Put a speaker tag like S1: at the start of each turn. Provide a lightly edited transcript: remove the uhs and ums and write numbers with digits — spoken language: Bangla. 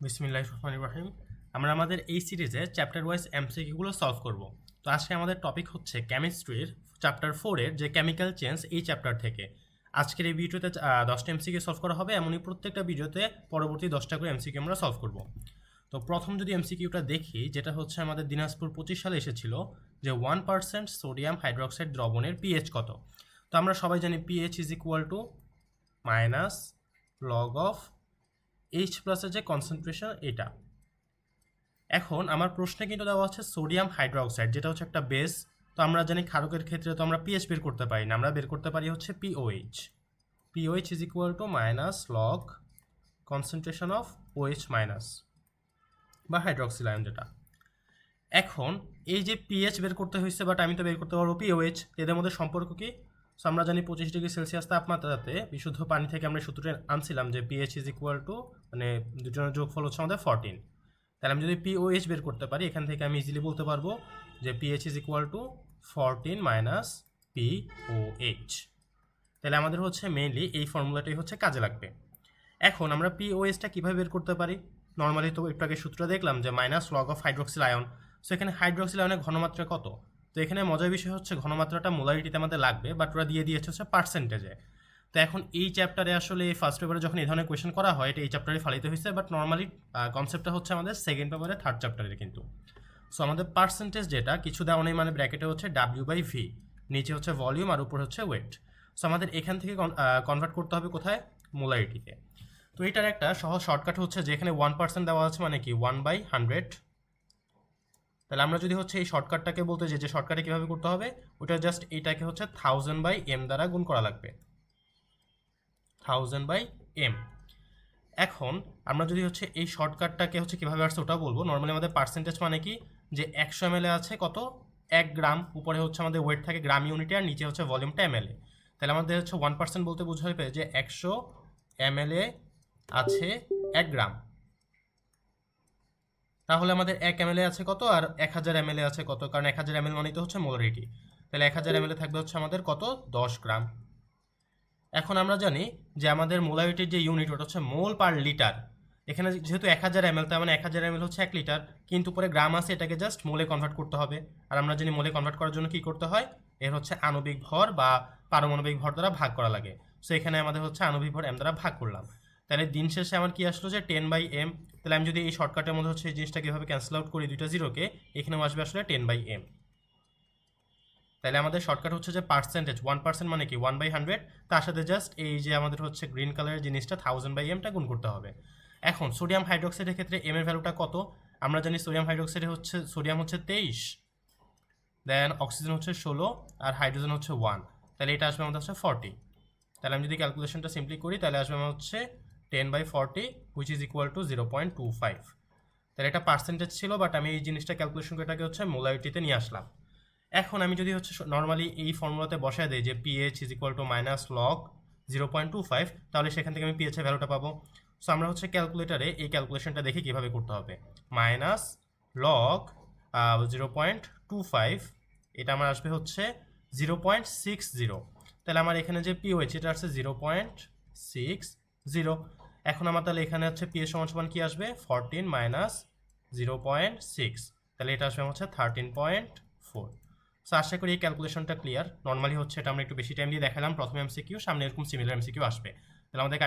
S1: বিসমিল্লাহির রহমানির রহিম। আমরা আমাদের এই সিরিজে চ্যাপ্টার ওয়াইজ এমসিকিউগুলো সলভ করব। তো আজকে আমাদের টপিক হচ্ছে কেমিস্ট্রির চ্যাপ্টার 4-এর যে কেমিক্যাল চেঞ্জ এই চ্যাপ্টার থেকে। আজকের এই ভিডিওতে 10টা এমসিকিউ সলভ করা হবে, এমনই প্রত্যেকটা ভিডিওতে পরবর্তী 10টা করে এমসিকিউ আমরা সলভ করব। তো প্রথম যদি এমসিকিউটা দেখি, যেটা হচ্ছে আমাদের দিনাজপুর 25 সালে এসেছিল যে 1% সোডিয়াম হাইড্রোক্সাইড দ্রবণের পিএইচ কত। তো আমরা সবাই জানি pH is equal to minus log of H প্লাসের যে কনসেন্ট্রেশন এটা। এখন আমার প্রশ্নে কিন্তু দেওয়া আছে সোডিয়াম হাইড্রোক্সাইড, যেটা হচ্ছে একটা বেস। তো আমরা জানি ক্ষারকের ক্ষেত্রে তো আমরা পিএইচ বের করতে পারি না, আমরা বের করতে পারি হচ্ছে pOH. POH is equal to minus log concentration of OH minus বা হাইড্রোক্সিল আয়ন যেটা। এখন এই যে পিএইচ বের করতে হয়েছে, বাট আমি তো বের করতে পারবো পিওএইচ। এদের মধ্যে সম্পর্ক কি? সো আমরা জানি 25 ডিগ্রি সেলসিয়াস তাপমাত্রাতে বিশুদ্ধ পানি থেকে আমরা সূত্রটা আনছিলাম যে পিএইচ ইজ ইকুয়াল টু, মানে দুজনের যোগফল হচ্ছে আমাদের 14। তাহলে আমি যদি পিওএইচ বের করতে পারি, এখান থেকে আমি ইজিলি বলতে পারবো যে pH is equal two 14 minus pOH. তাহলে আমাদের হচ্ছে মেইনলি এই ফর্মুলাটাই হচ্ছে কাজে লাগবে। এখন আমরা পিওএইচটা কীভাবে বের করতে পারি? নর্মালি তো একটু আগে সূত্র দেখলাম যে minus log of hydroxyl ion. So এখানে হাইড্রোক্সিল আয়নের ঘনমাত্রা কত? তো এখানে মজার বিষয় হচ্ছে ঘনমাত্রাটা মোলারিটিতে আমাদের লাগবে, বাট ওরা দিয়ে দিয়েছে হচ্ছে পার্সেন্টেজে। তো এখন এই চ্যাপ্টারে আসলে ফার্স্ট পেপারে যখন এই ধরনের কোয়েশ্চেন করা হয়, এটা এই চ্যাপ্টারে ফালিত হয়েছে, বাট নর্মালি কনসেপ্টটা হচ্ছে আমাদের সেকেন্ড পেপারে থার্ড চ্যাপ্টারের কিন্তু। সো আমাদের পার্সেন্টেজ যেটা কিছু দেওয়া নেই, মানে ব্র্যাকেটে হচ্ছে W/V, নিচে হচ্ছে ভলিউম আর উপরে হচ্ছে ওয়েট। সো আমাদের এখান থেকে কনভার্ট করতে হবে কোথায়? মোলারিটিতে। তো এটার একটা সহজ শর্টকাট হচ্ছে যে এখানে 1% দেওয়া আছে, মানে কি 1/100। তাহলে আমরা যদি হচ্ছে এই শর্টকাটটাকে বলতে যে শর্টকাটে কীভাবে করতে হবে, ওটা জাস্ট এইটাকে হচ্ছে 1000/m দ্বারা গুণ করা লাগবে, 1000/m। এখন আমরা যদি হচ্ছে এই শর্টকাটটাকে হচ্ছে কীভাবে আসছে ওটা বলবো। নর্মালি আমাদের পার্সেন্টেজ মানে কি, যে 100 ml আছে কত? 1 গ্রাম। উপরে হচ্ছে আমাদের ওয়েট থাকে গ্রাম ইউনিটে, আর নিচে হচ্ছে ভলিউমটা ml এ। তাহলে আমাদের হচ্ছে 1% বলতে বোঝাবে যে 100 ml এ আছে 1 গ্রাম। তাহলে আমাদের 1 ml এ আছে কত, আর 1000 ml এ আছে কত? কারণ 1000 ml মানেই তো হচ্ছে মোলারিটি। তাহলে 1000 ml এ থাকবে হচ্ছে আমাদের কত? 10 গ্রাম। এখন আমরা জানি যে আমাদের মোলারিটির যে ইউনিট ওটা হচ্ছে মোল পার লিটার। এখানে যেহেতু 1000 ml, তার মানে 1000 ml হচ্ছে 1 লিটার, কিন্তু পরে গ্রাম আছে, এটাকে জাস্ট মোলে কনভার্ট করতে হবে। আর আমরা জানি মোলে কনভার্ট করার জন্য কি করতে হয়, এর হচ্ছে আণবিক ভর বা পারমাণবিক ভর দ্বারা ভাগ করা লাগে। সো এখানে আমাদের হচ্ছে আণবিক ভর m দ্বারা ভাগ করলাম। তাহলে দিন শেষে আমার কি আসলো, যে 10/m। তাহলে আমি যদি এই শর্টকাটের মধ্যে হচ্ছে এই জিনিসটা কীভাবে ক্যান্সেল আউট করি, দুইটা জিরোকে, এখানেও আসবে আসলে 10/m। তাহলে আমাদের শর্টকাট হচ্ছে যে পার্সেন্টেজ 1% মানে কি 1/100, তার সাথে জাস্ট এই যে আমাদের হচ্ছে গ্রিন কালারের জিনিসটা 1000/mটা গুণ করতে হবে। এখন সোডিয়াম হাইড্রোক্সাইডের ক্ষেত্রে m এর ভ্যালুটা কত? আমরা জানি সোডিয়াম হাইড্রোক্সাইডে হচ্ছে সোডিয়াম হচ্ছে 23, দেন অক্সিজেন হচ্ছে 16, আর হাইড্রোজেন হচ্ছে 1। তাহলে এটা আসবে আমাদের হচ্ছে 40। তাহলে আমি যদি ক্যালকুলেশনটা সিম্পলি করি, তাহলে আসবে আমার হচ্ছে 10/40 হুইচ ইজ ইকুয়াল টু 0.25। তাহলে এটা পার্সেন্টেজ ছিল, বাট আমি এই জিনিসটা ক্যালকুলেশন করে এটাকে হচ্ছে মোলারিটিতে নিয়ে আসলাম। এখন আমি যদি হচ্ছে নর্মালি এই ফর্মুলাতে বসায় দেই যে pH is equal to minus log 0.25, তাহলে সেখান থেকে আমি পিএইচ এর ভ্যালুটা পাবো। সো আমরা হচ্ছে ক্যালকুলেটারে এই ক্যালকুলেশনটা দেখে কীভাবে করতে হবে। মাইনাস লগ 0.25, এটা আমার আসবে হচ্ছে 0.60। তাহলে আমার এখানে যে পিওএইচ এটা আসছে 0.60। এখন আমার তাহলে এখানে হচ্ছে পিএইচ সমান কি আসবে, 14 মাইনাস 0.6, তাহলে এটা আসবে হচ্ছে 13.4। সো আশা করি এই ক্যালকুলেশনটা ক্লিয়ার। নর্মালি হচ্ছে এটা আমরা একটু বেশি টাইম দিয়ে দেখালাম প্রথমে এমসিকিউ, সামনে এরকম সিমিলার এমসিকিউ আসবে। তাহলে আমাদের